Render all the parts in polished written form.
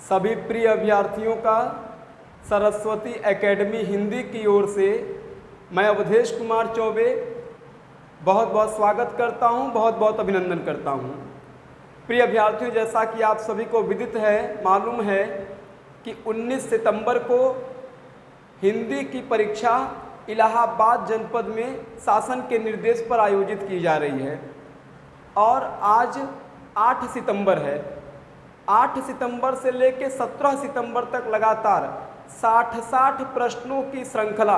सभी प्रिय अभ्यर्थियों का सरस्वती एकेडमी हिंदी की ओर से मैं अवधेश कुमार चौबे बहुत बहुत स्वागत करता हूं, बहुत बहुत अभिनंदन करता हूं। प्रिय अभ्यर्थियों, जैसा कि आप सभी को विदित है, मालूम है कि 19 सितंबर को हिंदी की परीक्षा इलाहाबाद जनपद में शासन के निर्देश पर आयोजित की जा रही है और आज 8 सितंबर है। 8 सितंबर से लेकर 17 सितंबर तक लगातार 60 प्रश्नों की श्रृंखला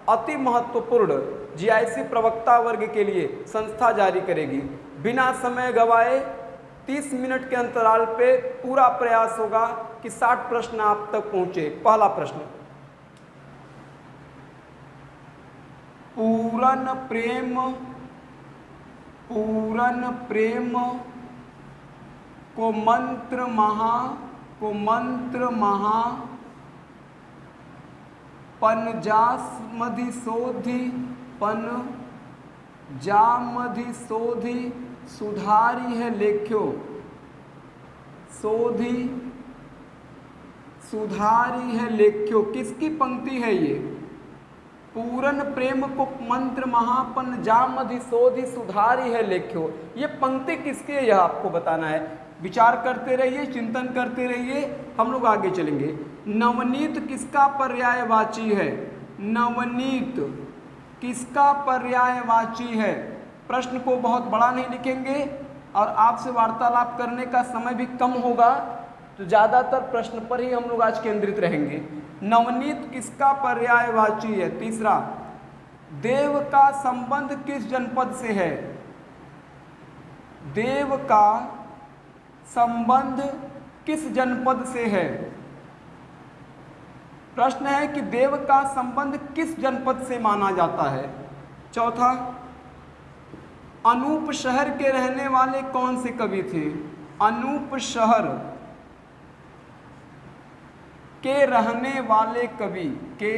अति महत्वपूर्ण जीआईसी प्रवक्ता वर्ग के लिए संस्था जारी करेगी। बिना समय गवाए 30 मिनट के अंतराल पे पूरा प्रयास होगा कि 60 प्रश्न आप तक पहुंचे। पहला प्रश्न, पूरन प्रेम को मंत्र महा पनजामधि सोधि सुधारी है लेख्यो। सुधारी है लेख्यो किसकी पंक्ति है ये? पूरन प्रेम को मंत्र महापन जामधि सोधि सुधारी है लेख्यो। ये पंक्ति किसकी है, यह आपको बताना है। विचार करते रहिए, चिंतन करते रहिए, हम लोग आगे चलेंगे। नवनीत किसका पर्यायवाची है? नवनीत किसका पर्यायवाची है? प्रश्न को बहुत बड़ा नहीं लिखेंगे और आपसे वार्तालाप करने का समय भी कम होगा, तो ज़्यादातर प्रश्न पर ही हम लोग आज केंद्रित रहेंगे। नवनीत किसका पर्यायवाची है? तीसरा, देव का संबंध किस जनपद से है? देव का संबंध किस जनपद से है? प्रश्न है कि देव का संबंध किस जनपद से माना जाता है। चौथा, अनूप शहर के रहने वाले कौन से कवि थे? अनूप शहर के रहने वाले कवि, के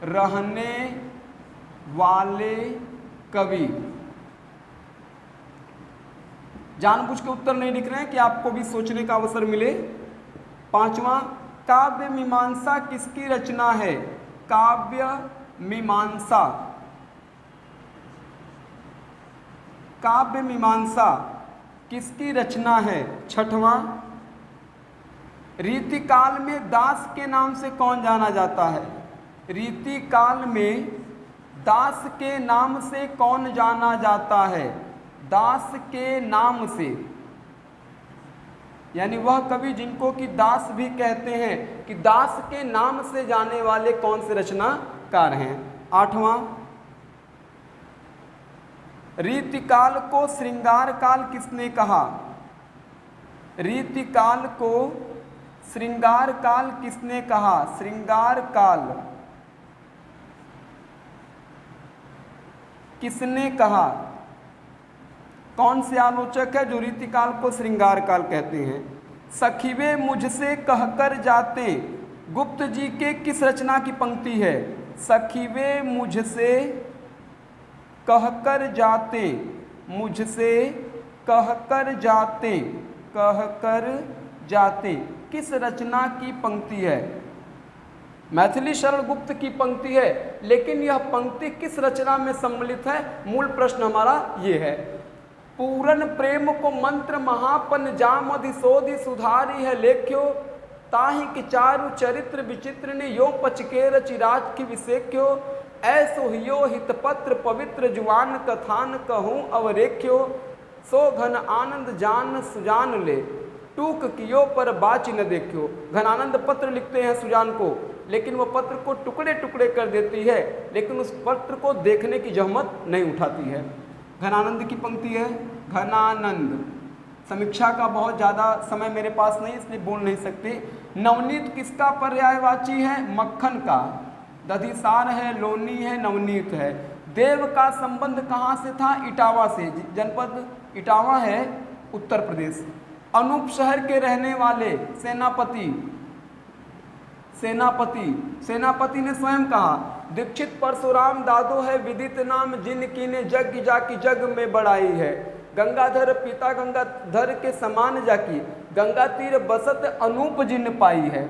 रहने वाले कवि। जानबूझ के उत्तर नहीं लिख रहे हैं कि आपको भी सोचने का अवसर मिले। पांचवा, काव्य मीमांसा किसकी रचना है? काव्य मीमांसा, काव्य मीमांसा किसकी रचना है? छठवां, रीतिकाल में दास के नाम से कौन जाना जाता है? रीतिकाल में दास के नाम से कौन जाना जाता है? दास के नाम से, यानी वह कवि जिनको कि दास भी कहते हैं, कि दास के नाम से जाने वाले कौन से रचनाकार हैं? आठवां, रीतिकाल को श्रृंगार काल किसने कहा? रीतिकाल को श्रृंगार काल किसने कहा? श्रृंगार काल किसने कहा? कौन से आलोचक है जो रीतिकाल को श्रृंगार काल कहते हैं? सखीवे मुझसे कहकर जाते गुप्त जी के किस रचना की पंक्ति है? सखीवे मुझसे कहकर जाते, मुझसे कहकर जाते, कहकर जाते किस रचना की पंक्ति है? मैथिली शरण गुप्त की पंक्ति है, लेकिन यह पंक्ति किस रचना में सम्मिलित है? मूल प्रश्न हमारा ये है। पूरन प्रेम को मंत्र महापन जामधि सोधि सुधारी है लेख्यो। ताहि कि चारु चरित्र विचित्र ने यो पचकेर चिराज की विसेख्यो। ऐसो हियो हितपत्र पवित्र जुआन कथान कहूँ अवरेख्यो। सो घन आनंद जान सुजान ले टूक कियो पर बाची न देखियो। घनानंद पत्र लिखते हैं सुजान को, लेकिन वह पत्र को टुकड़े टुकड़े कर देती है, लेकिन उस पत्र को देखने की जहमत नहीं उठाती है। घनानंद की पंक्ति है, घनानंद। समीक्षा का बहुत ज़्यादा समय मेरे पास नहीं, इसलिए बोल नहीं सकते। नवनीत किसका पर्यायवाची है? मक्खन का। दधिसार है, लोनी है, नवनीत है। देव का संबंध कहाँ से था? इटावा से। जनपद इटावा है, उत्तर प्रदेश। अनूप शहर के रहने वाले सेनापति, सेनापति ने स्वयं कहा, दीक्षित परशुराम दादो है विदित नाम, जिनकी ने जग जाकी जग में बढ़ाई है। गंगाधर पिता गंगाधर के समान जाकी, गंगा तीर बसत अनूप जिन पाई है।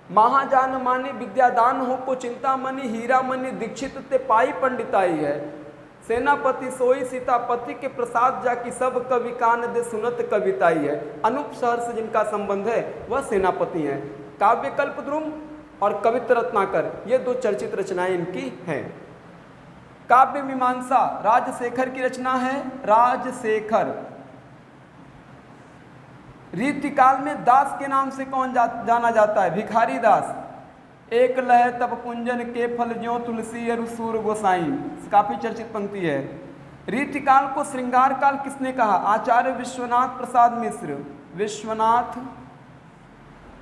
महाजान मानी विद्यादान हो को चिंतामणि, हीरा मणि दीक्षित ते पाई पंडिताई है। सेनापति सोई सीतापति के प्रसाद जाकी, सब कवि कान दे सुनत कविताई है। अनूप शहर से जिनका संबंध है वह सेनापति हैं। काव्य कल्पद्रुम और कवित्र रत्नाकर ये दो चर्चित रचनाएं इनकी हैं। काव्य मीमांसा राजशेखर की रचना है। राजशेखर रीतिकाल में दास के नाम से कौन जाना जाता है? भिखारी दास। एक लह तप कुंजन के फल ज्यों तुलसी अरु सूर गोसाई, काफी चर्चित पंक्ति है। रीतिकाल को श्रृंगार काल किसने कहा? आचार्य विश्वनाथ प्रसाद मिश्र। विश्वनाथ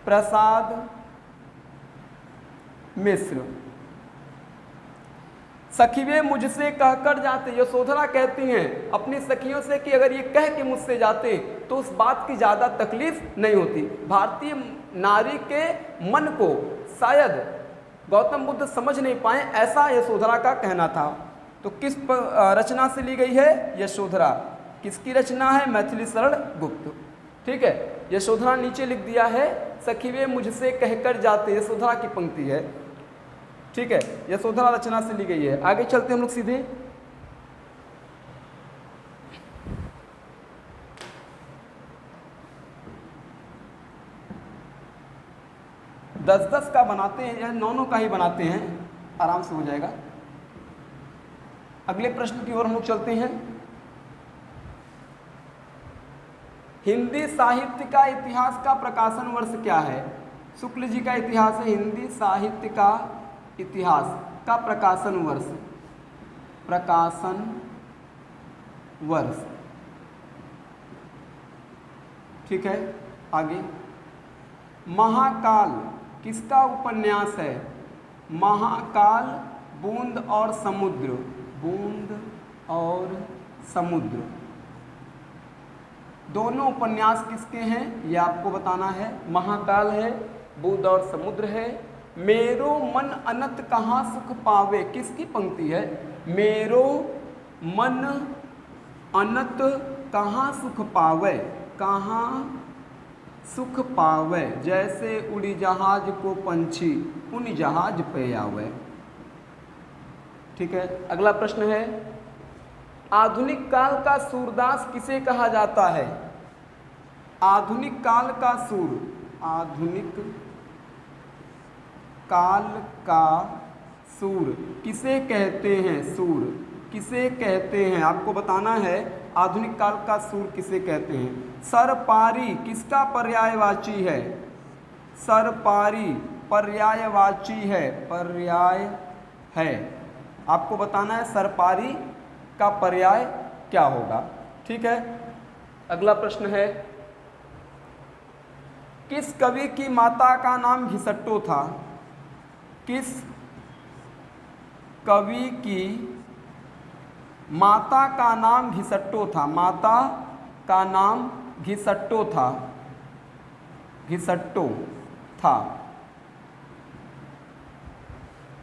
प्रसाद मिश्र। सखीवे मुझसे कहकर जाते, यशोधरा कहती हैं अपनी सखियों से कि अगर ये कह के मुझसे जाते तो उस बात की ज़्यादा तकलीफ नहीं होती। भारतीय नारी के मन को शायद गौतम बुद्ध समझ नहीं पाए, ऐसा यशोधरा का कहना था। तो किस रचना से ली गई है? यशोधरा। किसकी रचना है? मैथिली शरण गुप्त। ठीक है, यशोधरा नीचे लिख दिया है, सखीवे मुझसे कहकर जाते, यशोधरा की पंक्ति है। ठीक है, यशोधरा रचना से ली गई है। आगे चलते हम लोग सीधे। दस का बनाते हैं या 9 का ही बनाते हैं, आराम से हो जाएगा। अगले प्रश्न की ओर हम लोग चलते हैं। हिंदी साहित्य का इतिहास का प्रकाशन वर्ष क्या है? शुक्ल जी का इतिहास है। हिंदी साहित्य का इतिहास का प्रकाशन वर्ष, प्रकाशन वर्ष। ठीक है, आगे। महाकाल किसका उपन्यास है? महाकाल बूंद और समुद्र। बूंद और समुद्र दोनों उपन्यास किसके हैं ये आपको बताना है। महाकाल है, बूंद और समुद्र है। मेरो मन अनंत कहाँ सुख पावे किसकी पंक्ति है? मेरो मन अनंत कहाँ सुख पावे, कहाँ सुख पावे, जैसे उड़ी जहाज को पंछी उन जहाज पे आवे। ठीक है, अगला प्रश्न है, आधुनिक काल का सूरदास किसे कहा जाता है? आधुनिक काल का सूर, आधुनिक काल का सूर किसे कहते हैं? सूर किसे कहते हैं आपको बताना है। आधुनिक काल का सूर किसे कहते हैं? सरपारी किसका पर्यायवाची है? सरपारी पर्यायवाची है, पर्याय है। आपको बताना है सरपारी का पर्याय क्या होगा। ठीक है, अगला प्रश्न है, किस कवि की माता का नाम घिसट्टो था? किस कवि की माता का नाम घिसट्टो था? माता का नाम घिसट्टो था, घिसट्टो था।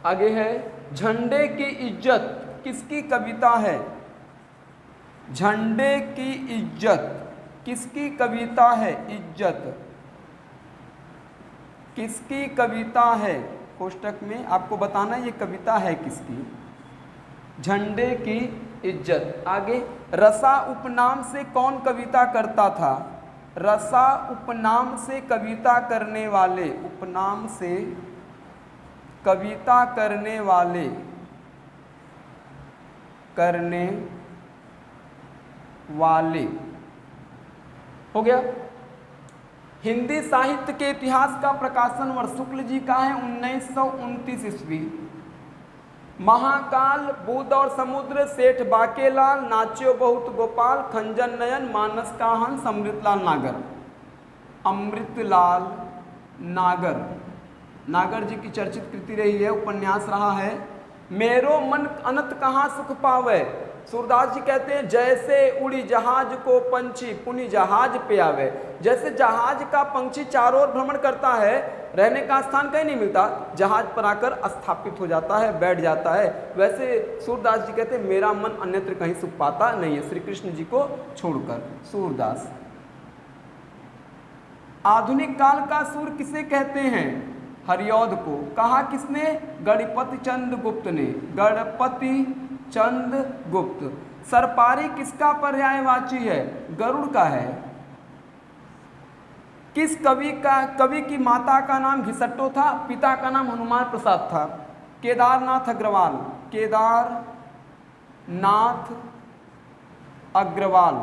आगे है, झंडे की इज्जत किसकी कविता है? झंडे की इज्जत किसकी कविता है? इज्जत किसकी कविता है? कोष्टक में आपको बताना ये कविता है किसकी। झंडे की इज्जत। आगे, रसा उपनाम से कौन कविता करता था? रसा उपनाम से कविता करने वाले, उपनाम से कविता करने वाले, करने वाले। हो गया। हिंदी साहित्य के इतिहास का प्रकाशन वर्ष शुक्ल जी का है 1929 ईस्वी। महाकाल, बूंद और समुद्र, सेठ बाकेलाल, नाच्यो बहुत गोपाल, खंजन नयन, मानस का हंस, अमृतलाल नागर। अमृतलाल नागर, नागर जी की चर्चित कृति रही है, उपन्यास रहा है। मेरो मन अनंत कहाँ सुख पावे, सूरदास जी कहते हैं जैसे उड़ी जहाज को पंछी पुनि जहाज पे आवे। जैसे जहाज का पंछी चारों ओर भ्रमण करता है, रहने का स्थान कहीं नहीं मिलता, जहाज पर आकर स्थापित हो जाता है, बैठ जाता है, वैसे सूरदास जी कहते हैं मेरा मन अन्यत्र कहीं सुख पाता नहीं है श्री कृष्ण जी को छोड़कर। सूरदास। आधुनिक काल का सूर किसे कहते हैं? हरिऔध को। कहा किसने? गणपति चंद्र गुप्त ने। गणपति चंद्र गुप्त। सरपारी किसका पर्यायवाची है? गरुड़ का है। किस कवि की माता का नाम घिसट्टो था? पिता का नाम हनुमान प्रसाद था। केदारनाथ अग्रवाल। केदारनाथ अग्रवाल।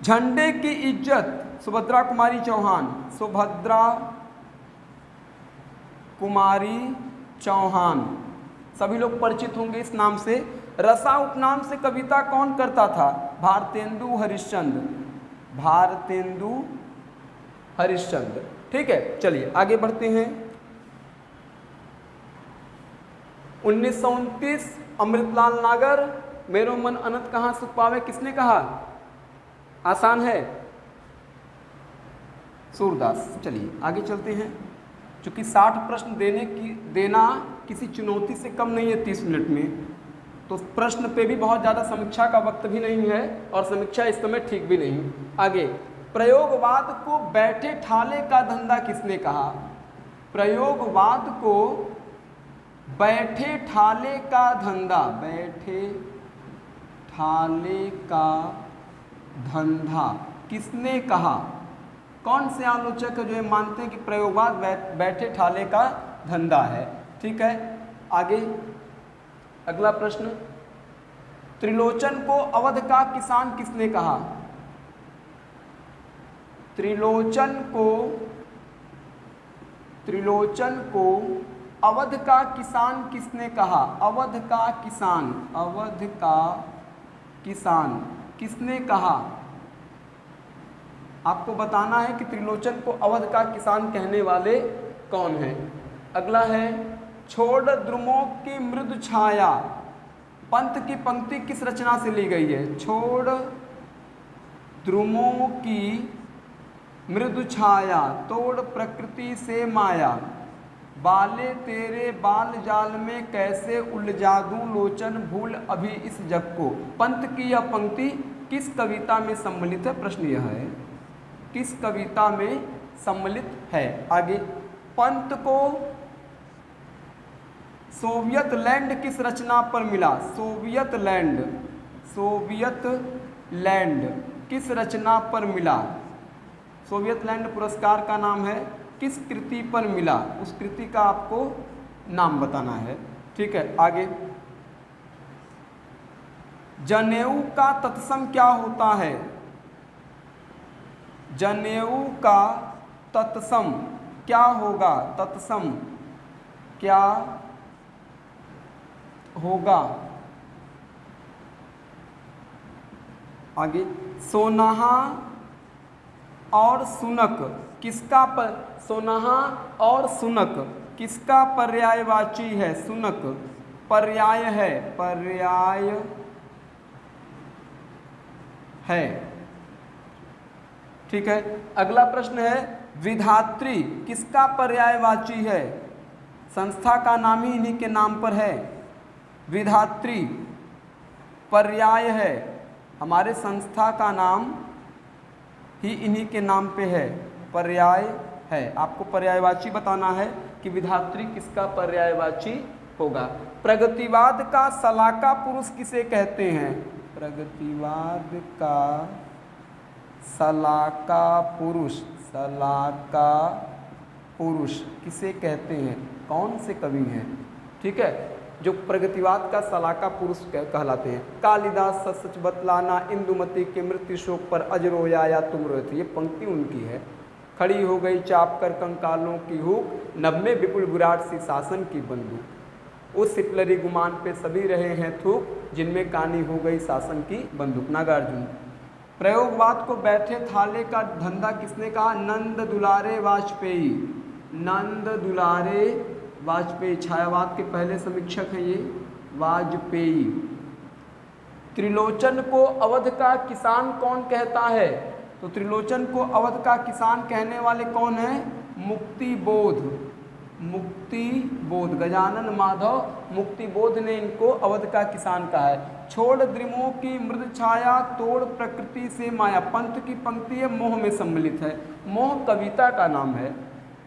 झंडे की इज्जत सुभद्रा कुमारी चौहान। सुभद्रा कुमारी चौहान, सभी लोग परिचित होंगे इस नाम से। रसा उपनाम से कविता कौन करता था? भारतेंदु हरिश्चंद्र। भारतेंदु हरिश्चंद्र। ठीक है, चलिए आगे बढ़ते हैं। 1929 अमृतलाल नागर, मेरो मन अनंत कहाँ सुख पावे, किसने कहा? आसान है, सूरदास। चलिए आगे चलते हैं। चूंकि 60 प्रश्न देना किसी चुनौती से कम नहीं है 30 मिनट में, तो प्रश्न पे भी बहुत ज़्यादा समीक्षा का वक्त भी नहीं है और समीक्षा इस समय ठीक भी नहीं। आगे, प्रयोगवाद को बैठे ठाले का धंधा किसने कहा? प्रयोगवाद को बैठे ठाले का धंधा, बैठे ठाले का धंधा किसने कहा? कौन से आलोचक है जो ये मानते हैं कि प्रयोगवाद बैठे ठाले का धंधा है? ठीक है, आगे अगला प्रश्न, त्रिलोचन को अवध का किसान किसने कहा? त्रिलोचन को अवध का किसान किसने कहा? अवध का किसान, अवध का किसान किसने कहा? आपको बताना है कि त्रिलोचन को अवध का किसान कहने वाले कौन हैं। अगला है, छोड़ द्रुमों की मृदु छाया, पंत की पंक्ति किस रचना से ली गई है? छोड़ द्रुमों की मृदु छाया, तोड़ प्रकृति से माया, बाले तेरे बाल जाल में कैसे उलझा दूं लोचन भूल अभी इस जग को। पंत की यह पंक्ति किस कविता में सम्मिलित है? प्रश्न यह है, किस कविता में सम्मिलित है? आगे, पंत को सोवियत लैंड किस रचना पर मिला? सोवियत लैंड किस रचना पर मिला? सोवियत लैंड पुरस्कार का नाम है, किस कृति पर मिला? उस कृति का आपको नाम बताना है। ठीक है, आगे, जनेऊ का तत्सम क्या होता है? जनेऊ का तत्सम क्या होगा? तत्सम क्या होगा? आगे, सोनाहा और सुनक किसका सोनाहा और सुनक किसका पर्यायवाची है? सुनक पर्याय है। ठीक है, अगला प्रश्न है, विधात्री किसका पर्यायवाची है? संस्था का नाम ही इन्हीं के नाम पर है। विधात्री पर्याय है, हमारे संस्था का नाम ही इन्हीं के नाम पे है, पर्याय है। आपको पर्यायवाची बताना है कि विधात्री किसका पर्यायवाची होगा। प्रगतिवाद का सलाका पुरुष किसे कहते हैं? प्रगतिवाद का सलाका पुरुष किसे कहते हैं? कौन से कवि हैं? ठीक है, जो प्रगतिवाद का सलाका पुरुष कहलाते हैं। कालिदास सच बतलाना इंदुमती के मृत्यु शोक पर अजरोया या तुम रोए थे, ये पंक्ति उनकी है। खड़ी हो गई चाप कर कंकालों की हुक, नभ में विपुल विराट सी शासन की बंदूक, उस सिपलरी गुमान पे सभी रहे हैं थूक, जिनमें कानी हो गई शासन की बंदूक। नागार्जुन। प्रयोगवाद को बैठे थाले का धंधा किसने कहा? नंद दुलारे वाजपेयी। नंद दुलारे वाजपेयी छायावाद के पहले समीक्षक हैं ये। वाजपेयी। त्रिलोचन को अवध का किसान कौन कहता है? तो त्रिलोचन को अवध का किसान कहने वाले कौन है? मुक्तिबोध। मुक्तिबोध, गजानन माधव मुक्तिबोध ने इनको अवध का किसान कहा है। छोड़ द्रिमों की मृद छाया, तोड़ प्रकृति से माया। पंत की पंक्ति है, मोह में सम्मिलित है। मोह कविता का नाम है।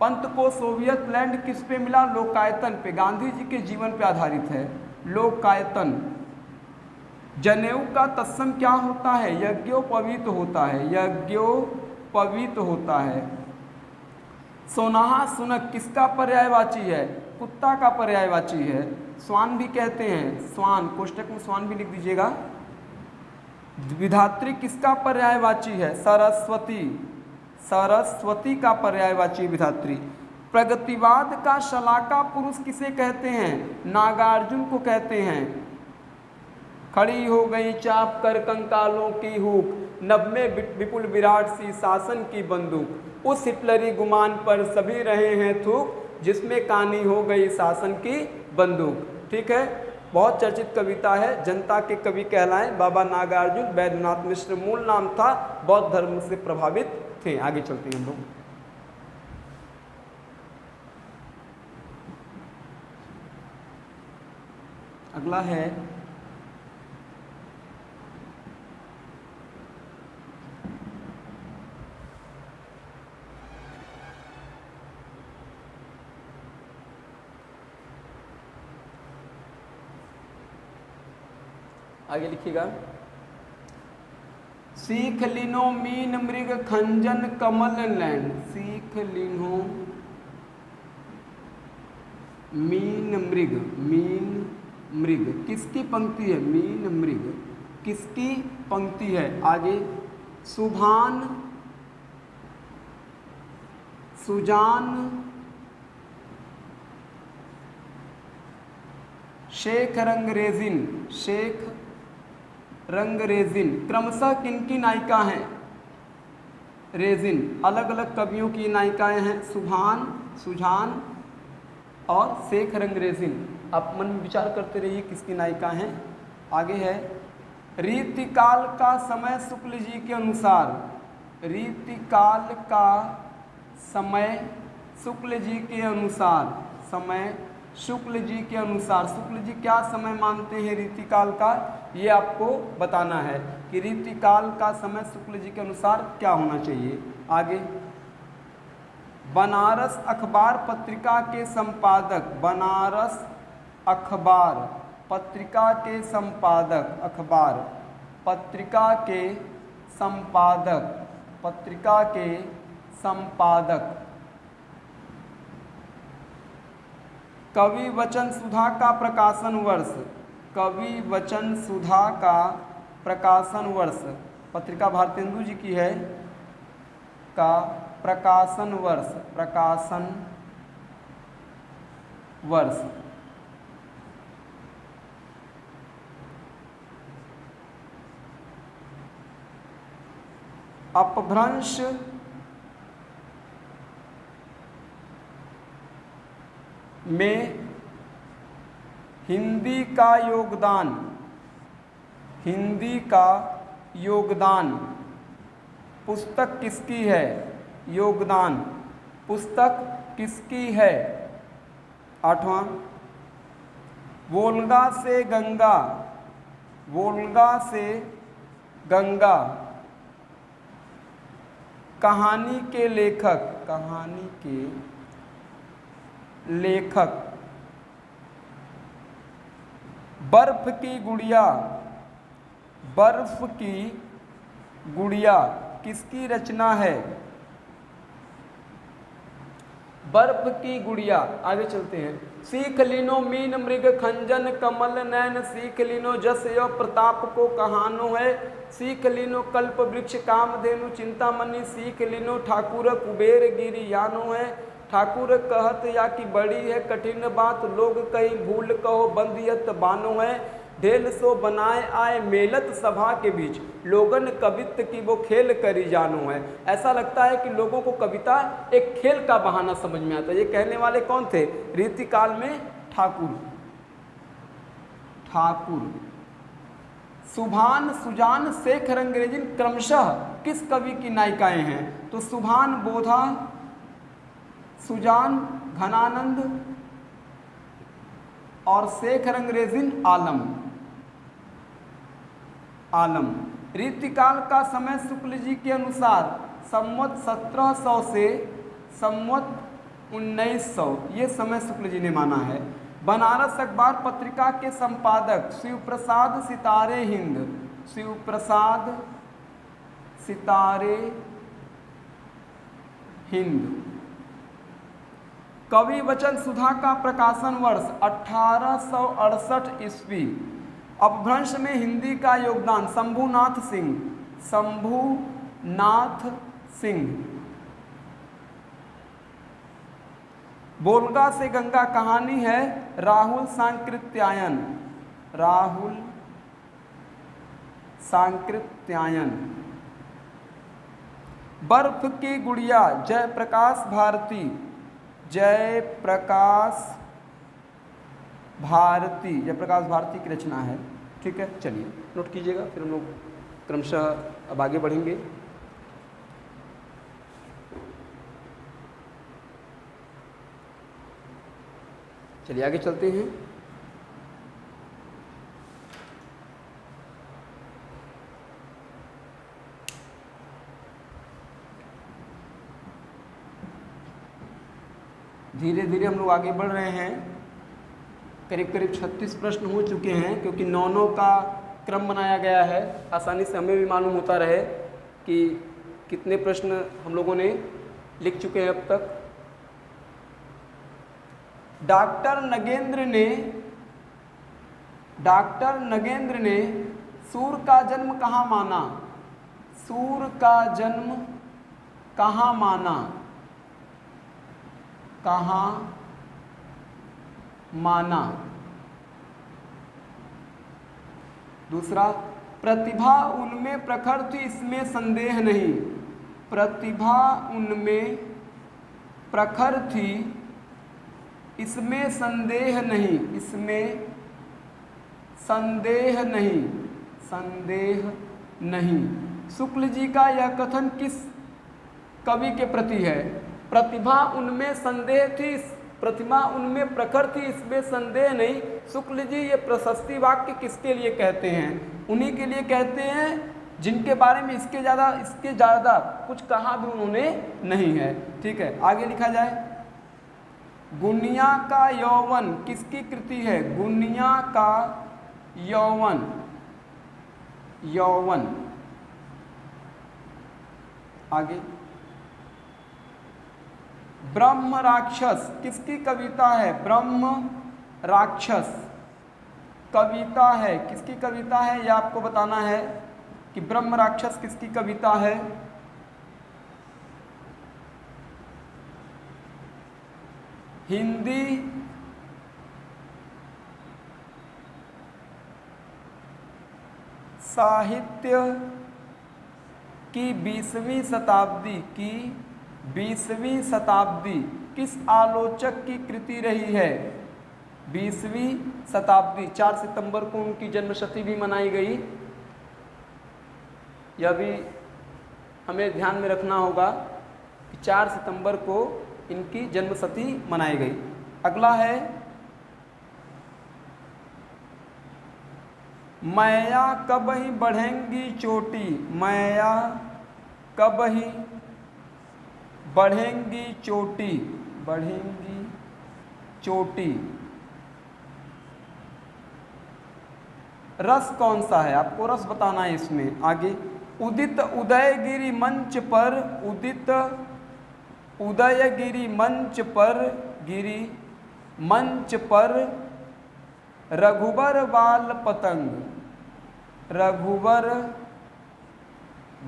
पंत को सोवियत लैंड किस पे मिला? लोकायतन पे, गांधी जी के जीवन पे आधारित है लोकायतन। जनेऊ का तत्सम क्या होता है? यज्ञोपवीत होता है, यज्ञोपवीत होता है। सोनाहा सुनक किसका पर्यायवाची है? कुत्ता का पर्यायवाची है। स्वान भी कहते हैं, स्वान, कोष्टक में स्वान भी लिख दीजिएगा। विधात्री किसका पर्यायवाची है? सरस्वती, सरस्वती का पर्यायवाची विधात्री। प्रगतिवाद का शलाका पुरुष किसे कहते हैं? नागार्जुन को कहते हैं। खड़ी हो गई चाप कर कंकालों की हुक, नभ में विपुल विराट सी शासन की बंदूक। उस हिटलरी गुमान पर सभी रहे हैं थूक, जिसमें कानी हो गई शासन की बंदूक। ठीक है, बहुत चर्चित कविता है। जनता के कवि कहलाएं बाबा नागार्जुन। बैद्यनाथ मिश्र मूल नाम था, बौद्ध धर्म से प्रभावित थे। आगे चलते हैं हम लोग। अगला है आगे लिखिएगा। सीख लिनो मीन मृग खंजन कमल लैंड। सीख लिनो मीन मृग, मीन मृग किसकी पंक्ति है? मीन मृग किसकी पंक्ति है? आगे सुभान सुजान शेख रंगरेजिन, शेख रंगरेजिन क्रमशः किनकी नायिका हैं? रेजिन, अलग अलग कवियों की नायिकाएं हैं, सुभान, सुजान और शेख रंगरेजिन। आप मन में विचार करते रहिए किसकी नायिका हैं। आगे है रीतिकाल का समय शुक्ल जी के अनुसार। रीतिकाल का समय शुक्ल जी के अनुसार, समय शुक्ल जी के अनुसार। शुक्ल जी क्या समय मानते हैं रीतिकाल का? ये आपको बताना है कि रीतिकाल का समय शुक्ल जी के अनुसार क्या होना चाहिए। आगे बनारस अखबार पत्रिका के संपादक, बनारस अखबार पत्रिका के संपादक, अखबार पत्रिका के संपादक, पत्रिका के संपादक। कवि वचन सुधा का प्रकाशन वर्ष, कवि वचन सुधा का प्रकाशन वर्ष पत्रिका भारतेंदु जी की है, का प्रकाशन वर्ष, प्रकाशन वर्ष। अपभ्रंश में हिंदी का योगदान, हिंदी का योगदान पुस्तक किसकी है? योगदान पुस्तक किसकी है? आठवां वोल्गा से गंगा, वोल्गा से गंगा कहानी के लेखक, कहानी के लेखक। बर्फ की गुड़िया, बर्फ की गुड़िया किसकी रचना है? बर्फ की गुड़िया। आगे चलते हैं। सीख लीनो मीन मृग खंजन कमल नैन, सीख लीनो जस यो प्रताप को कहानो है, सीख लीनो कल्प वृक्ष कामधेनु चिंतामणि, सीख लीनो ठाकुर कुबेर गिरी यानो है। ठाकुर कहत या कि बड़ी है कठिन बात, लोग कहीं भूल कहो बंदियत बानो है, ढेल सो बनाए आए मेलत सभा के बीच, लोगन कवित्व की वो खेल करी जानो है। ऐसा लगता है कि लोगों को कविता एक खेल का बहाना समझ में आता है। ये कहने वाले कौन थे? रीतिकाल में ठाकुर। ठाकुर। सुभान, सुजान, शेख रंगरेजिन क्रमशः किस कवि की नायिकाएं हैं? तो सुभान बोधा, सुजान घनानंद और शेख रंगरेजिन आलम। आलम। रीतिकाल का समय शुक्ल जी के अनुसार संवत 1700 से संवत 1900, ये समय शुक्ल जी ने माना है। बनारस अखबार पत्रिका के संपादक शिव प्रसाद सितारे हिंद। शिव प्रसाद सितारे हिंद। कवि वचन सुधा का प्रकाशन वर्ष 1868 ईस्वी। अपभ्रंश में हिंदी का योगदान शंभुनाथ सिंह। शंभुनाथ सिंह। बोलगा से गंगा कहानी है राहुल सांकृत्यायन। राहुल सांकृत्यायन। बर्फ की गुड़िया जयप्रकाश भारती। जयप्रकाश भारती, जयप्रकाश भारती की रचना है। ठीक है, चलिए नोट कीजिएगा, फिर हम लोग क्रमशः अब आगे बढ़ेंगे। चलिए आगे चलते हैं। धीरे धीरे हम लोग आगे बढ़ रहे हैं। करीब करीब 36 प्रश्न हो चुके हैं, क्योंकि 9 का क्रम बनाया गया है, आसानी से हमें भी मालूम होता रहे कि कितने प्रश्न हम लोगों ने लिख चुके हैं अब तक। डॉक्टर नगेंद्र ने सूर का जन्म कहाँ माना? सूर का जन्म कहाँ माना? कहाँ माना? दूसरा, प्रतिभा उनमें प्रखर थी, इसमें संदेह नहीं। प्रतिभा उनमें प्रखर थी, इसमें संदेह नहीं। इसमें संदेह नहीं। संदेह नहीं। शुक्ल जी का यह कथन किस कवि के प्रति है? प्रतिभा उनमें संदेह थी, प्रतिभा उनमें प्रखर थी, इसमें संदेह नहीं। शुक्ल जी ये प्रशस्ति वाक्य किसके लिए कहते हैं? उन्हीं के लिए कहते हैं जिनके बारे में इसके ज़्यादा कुछ कहा भी उन्होंने नहीं है। ठीक है, आगे लिखा जाए। गुनिया का यौवन किसकी कृति है? गुनिया का यौवन। यौवन। आगे, ब्रह्म राक्षस किसकी कविता है? ब्रह्म राक्षस कविता है। किसकी कविता है यह आपको बताना है कि ब्रह्म राक्षस किसकी कविता है। हिंदी साहित्य की 20वीं शताब्दी किस आलोचक की कृति रही है? 20वीं शताब्दी। 4 सितंबर को उनकी जन्मशती भी मनाई गई। यह भी हमें ध्यान में रखना होगा कि 4 सितंबर को इनकी जन्मशती मनाई गई। अगला है, मैया कब ही बढ़ेंगी चोटी। मैया कब ही बढ़ेंगी चोटी। बढ़ेंगी चोटी। रस कौन सा है? आपको रस बताना है इसमें। आगे, उदित उदयगिरी मंच पर। उदित उदयगिरी मंच पर। गिरी मंच पर रघुबर बाल पतंग। रघुबर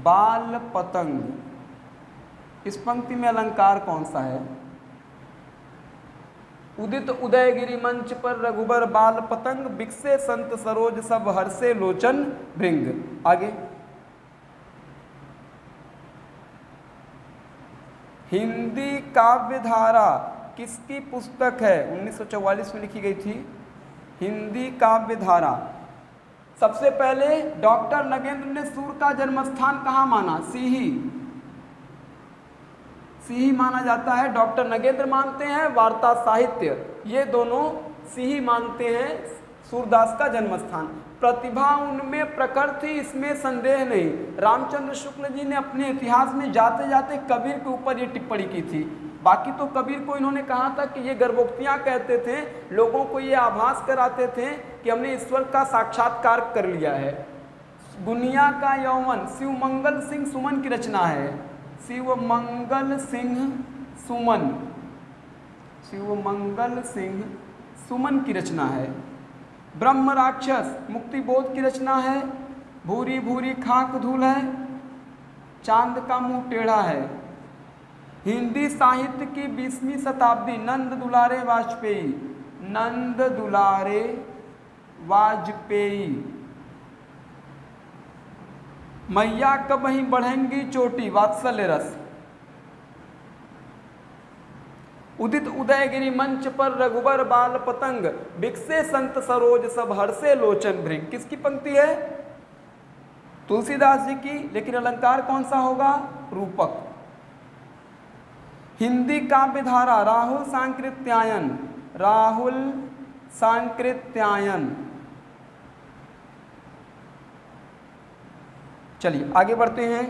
बाल पतंग। इस पंक्ति में अलंकार कौन सा है? उदित उदयगिरी मंच पर रघुबर बाल पतंग, बिकसे संत सरोज सब हर्षे लोचन भृंग। आगे, हिंदी काव्यधारा किसकी पुस्तक है? 1944 में लिखी गई थी। हिंदी काव्य धारा। सबसे पहले डॉक्टर नगेंद्र ने सूर का जन्म स्थान कहाँ माना? सीही। सीही माना जाता है। डॉक्टर नगेंद्र मानते हैं वार्ता साहित्य, ये दोनों सीही मानते हैं सूरदास का जन्म स्थान। प्रतिभा उनमें प्रखर थी, इसमें संदेह नहीं। रामचंद्र शुक्ल जी ने अपने इतिहास में जाते जाते कबीर के ऊपर ये टिप्पणी की थी। बाकी तो कबीर को इन्होंने कहा था कि ये गर्भोक्तियाँ कहते थे, लोगों को ये आभास कराते थे कि हमने ईश्वर का साक्षात्कार कर लिया है। दुनिया का यौवन शिवमंगल सिंह सुमन की रचना है। शिवमंगल सिंह सुमन, शिवमंगल सिंह सुमन की रचना है। ब्रह्म राक्षस मुक्तिबोध की रचना है। भूरी भूरी खाक धूल है, चांद का मुंह टेढ़ा है। हिंदी साहित्य की 20वीं शताब्दी नंद दुलारे वाजपेयी, नंद दुलारे वाजपेयी। मैया कब ही बढ़ेंगी चोटी, वात्सल्य रस। उदित उदयगिरी मंच पर रघुबर बाल पतंग, बिकसे संत सरोज सब हर्षे लोचन भृंग। किसकी पंक्ति है? तुलसीदास जी की। लेकिन अलंकार कौन सा होगा? रूपक। हिंदी काव्य धारा राहुल सांकृत्यायन, राहुल सांकृत्यायन। चलिए आगे बढ़ते हैं।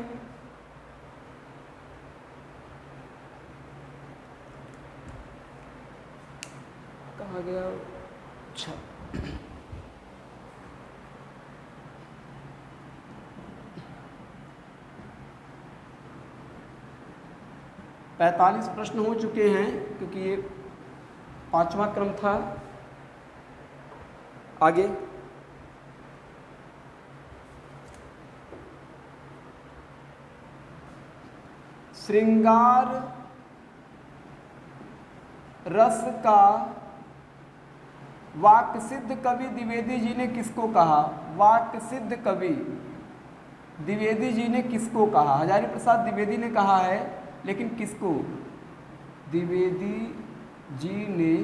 कहाँ गया? अच्छा, 45 प्रश्न हो चुके हैं क्योंकि ये 5वां क्रम था। आगे श्रृंगार रस का वाक्य सिद्ध कवि द्विवेदी जी ने किसको कहा? वाक्य सिद्ध कवि द्विवेदी जी ने किसको कहा? हजारी प्रसाद द्विवेदी ने कहा है, लेकिन किसको? द्विवेदी जी ने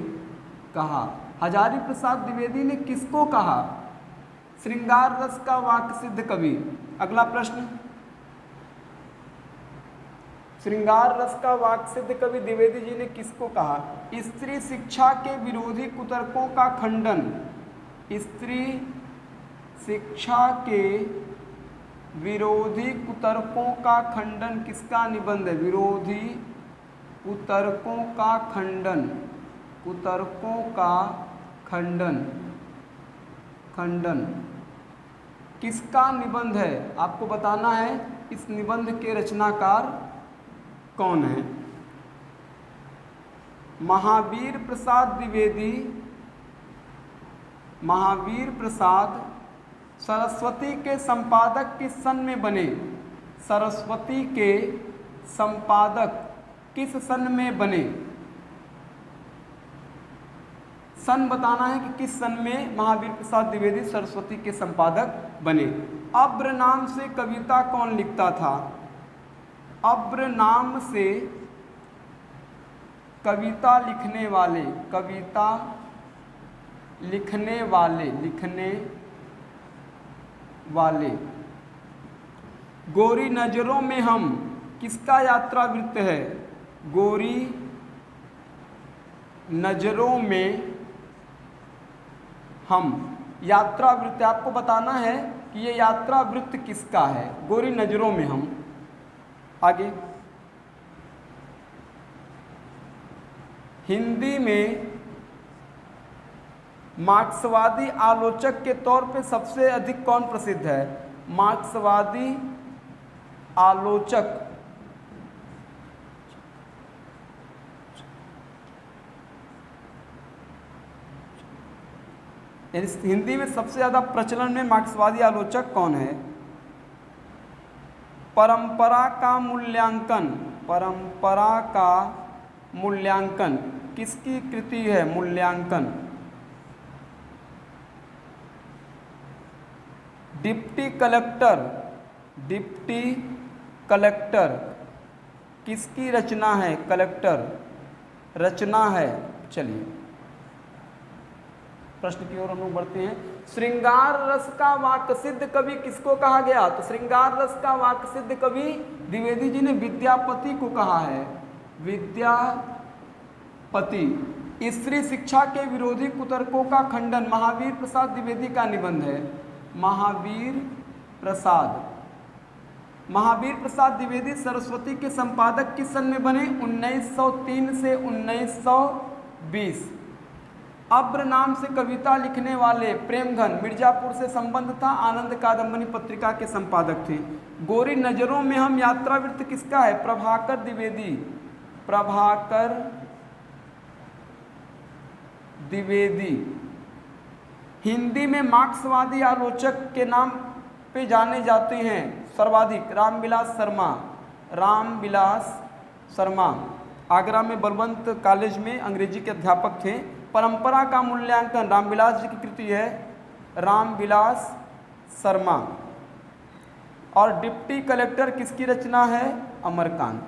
कहा। हजारी प्रसाद द्विवेदी ने किसको कहा? श्रृंगार रस का वाक्य सिद्ध कवि। अगला प्रश्न, श्रृंगार रस का वाक्य सिद्ध कवि द्विवेदी जी ने किसको कहा? स्त्री शिक्षा के विरोधी कुतर्कों का खंडन। स्त्री शिक्षा के विरोधी कुतर्कों का खंडन किसका निबंध है? विरोधी कुतर्कों का खंडन, कुतर्कों का खंडन, खंडन किसका निबंध है? आपको बताना है इस निबंध के रचनाकार कौन है। महावीर प्रसाद द्विवेदी, महावीर प्रसाद सरस्वती के संपादक किस सन में बने? सरस्वती के संपादक किस सन में बने? सन बताना है कि किस सन में महावीर प्रसाद द्विवेदी सरस्वती के संपादक बने। अब्र नाम से कविता कौन लिखता था? अब्र नाम से कविता लिखने वाले, कविता लिखने वाले, लिखने वाले। गोरी नजरों में हम किसका यात्रा वृत्त है? गोरी नजरों में हम, यात्रा वृत्त आपको बताना है कि ये यात्रा वृत्त किसका है। गोरी नजरों में हम। आगे हिंदी में मार्क्सवादी आलोचक के तौर पे सबसे अधिक कौन प्रसिद्ध है? मार्क्सवादी आलोचक, हिंदी में सबसे ज़्यादा प्रचलन में मार्क्सवादी आलोचक कौन है? परंपरा का मूल्यांकन, परंपरा का मूल्यांकन किसकी कृति है? मूल्यांकन डिप्टी कलेक्टर, डिप्टी कलेक्टर किसकी रचना है? कलेक्टर रचना है। चलिए प्रश्न की ओर हम लोग बढ़ते हैं। श्रृंगार रस का वाक्य सिद्ध कवि किसको कहा गया? तो श्रृंगार रस का वाक्य सिद्ध कवि द्विवेदी जी ने विद्यापति को कहा है। विद्यापति। स्त्री शिक्षा के विरोधी कुतर्कों का खंडन महावीर प्रसाद द्विवेदी का निबंध है। महावीर प्रसाद द्विवेदी सरस्वती के संपादक किस सन में बने? 1903 से 1920। अब्र नाम से कविता लिखने वाले प्रेमधन मिर्जापुर से संबंध था, आनंद कादम्बनी पत्रिका के संपादक थे। गोरी नजरों में हम यात्रावृत्त किसका है? प्रभाकर द्विवेदी। प्रभाकर द्विवेदी। हिंदी में मार्क्सवादी आलोचक के नाम पे जाने जाते हैं सर्वाधिक रामविलास शर्मा। रामविलास शर्मा आगरा में बलवंत कॉलेज में अंग्रेजी के अध्यापक थे। परंपरा का मूल्यांकन रामविलास जी की कृति है, रामविलास शर्मा। और डिप्टी कलेक्टर किसकी रचना है? अमरकांत।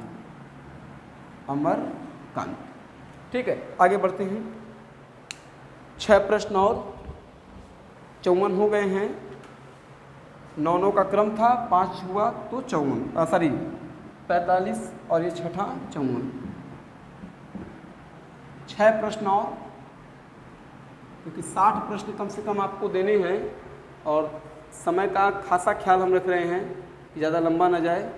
अमरकांत। ठीक है, आगे बढ़ते हैं। 6 प्रश्न और 54 हो गए हैं। 9 का क्रम था, 5 हुआ तो 45 और ये छठा 54। 6 प्रश्न और, क्योंकि 60 प्रश्न कम से कम आपको देने हैं और समय का खासा ख्याल हम रख रहे हैं कि ज़्यादा लंबा ना जाए।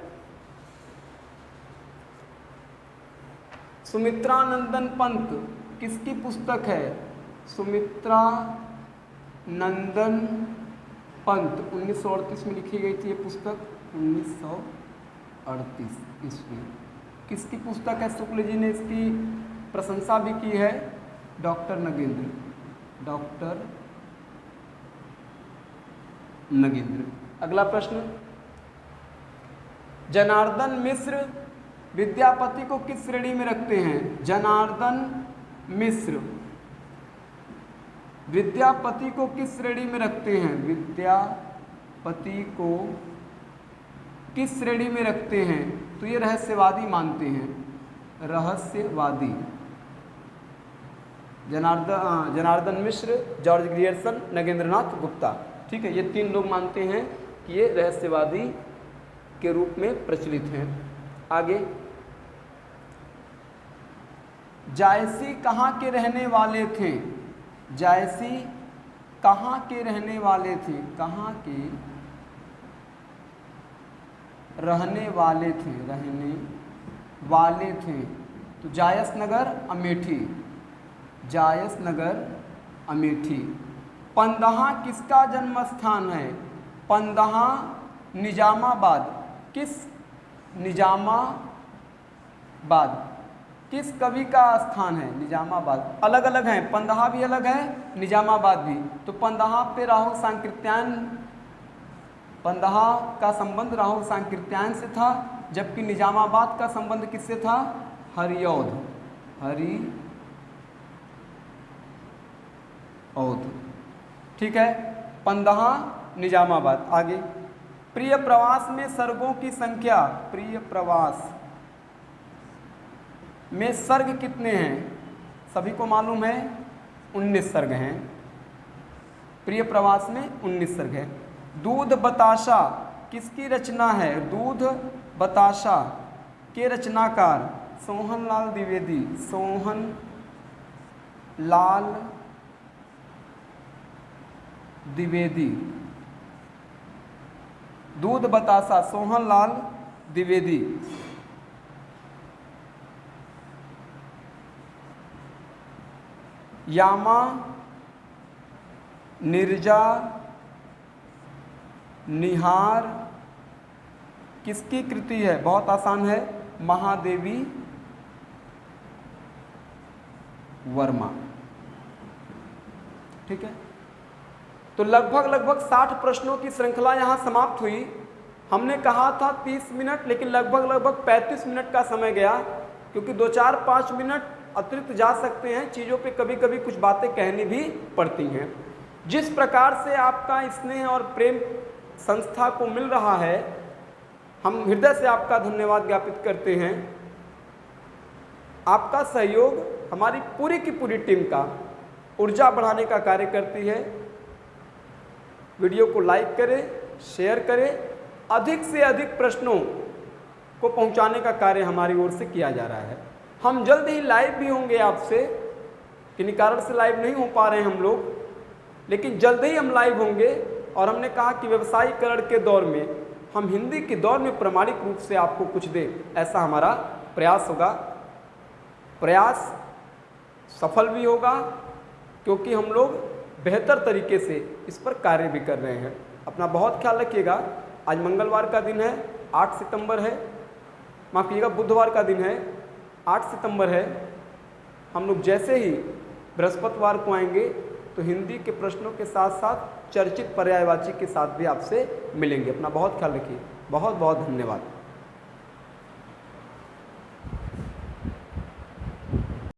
सुमित्रा नंदन पंत किसकी पुस्तक है? सुमित्रा नंदन पंत 1938 में लिखी गई थी ये पुस्तक। 1938 ईस्वी। किसकी पुस्तक है? शुक्ल जी ने इसकी प्रशंसा भी की है, डॉक्टर नगेंद्र। डॉक्टर नगेंद्र। अगला प्रश्न, जनार्दन मिश्र विद्यापति को किस श्रेणी में रखते हैं? जनार्दन मिश्र विद्यापति को किस श्रेणी में रखते हैं? विद्यापति को किस श्रेणी में रखते हैं? तो ये रहस्यवादी मानते हैं, रहस्यवादी। जनार्दन मिश्र, जॉर्ज ग्रियर्सन, नगेंद्रनाथ गुप्ता। ठीक है, ये 3 लोग मानते हैं कि ये रहस्यवादी के रूप में प्रचलित हैं। आगे, जायसी कहाँ के रहने वाले थे? जायसी कहाँ के रहने वाले थे? कहाँ के रहने वाले थे? रहने वाले थे तो जायस नगर अमेठी। जायस नगर अमेठी। पंदहा किसका जन्म स्थान है? पंदहा निजामाबाद। किस? निजामाबाद किस कवि का स्थान है? निजामाबाद। अलग अलग हैं, पंदहा भी अलग है, निजामाबाद भी। तो पंदहा पे राहुल सांकृत्यायन, पंदहा का संबंध राहुल सांकृत्यायन से था, जबकि निजामाबाद का संबंध किससे था? हरिऔध। हरिऔध। ठीक है, पंदहा निजामाबाद। आगे, प्रिय प्रवास में सर्गों की संख्या? प्रिय प्रवास में सर्ग कितने हैं? सभी को मालूम है 19 सर्ग हैं। प्रिय प्रवास में 19 सर्ग है। दूध बताशा किसकी रचना है? दूध बताशा के रचनाकार सोहनलाल द्विवेदी। सोहनलाल द्विवेदी। दूध बताशा सोहनलाल द्विवेदी। यामा निर्जा निहार किसकी कृति है? बहुत आसान है, महादेवी वर्मा। ठीक है, तो लगभग 60 प्रश्नों की श्रृंखला यहाँ समाप्त हुई। हमने कहा था 30 मिनट, लेकिन लगभग 35 मिनट का समय गया, क्योंकि 2-4-5 मिनट अतिरिक्त जा सकते हैं। चीज़ों पे कभी कभी कुछ बातें कहनी भी पड़ती हैं। जिस प्रकार से आपका स्नेह और प्रेम संस्था को मिल रहा है, हम हृदय से आपका धन्यवाद ज्ञापित करते हैं। आपका सहयोग हमारी पूरी की पूरी टीम का ऊर्जा बढ़ाने का कार्य करती है। वीडियो को लाइक करें, शेयर करें, अधिक से अधिक प्रश्नों को पहुंचाने का कार्य हमारी ओर से किया जा रहा है। हम जल्द ही लाइव भी होंगे आपसे, किन्हीं कारण से लाइव नहीं हो पा रहे हैं हम लोग, लेकिन जल्द ही हम लाइव होंगे। और हमने कहा कि व्यवसायीकरण के दौर में, हम हिंदी के दौर में प्रामाणिक रूप से आपको कुछ दें, ऐसा हमारा प्रयास होगा। प्रयास सफल भी होगा क्योंकि हम लोग बेहतर तरीके से इस पर कार्य भी कर रहे हैं। अपना बहुत ख्याल रखिएगा। आज मंगलवार का दिन है, 8 सितंबर है, माफ़ कीजिएगा बुधवार का दिन है, 8 सितंबर है। हम लोग जैसे ही बृहस्पतिवार को आएंगे तो हिंदी के प्रश्नों के साथ साथ चर्चित पर्यायवाची के साथ भी आपसे मिलेंगे। अपना बहुत ख्याल रखिए। बहुत बहुत धन्यवाद।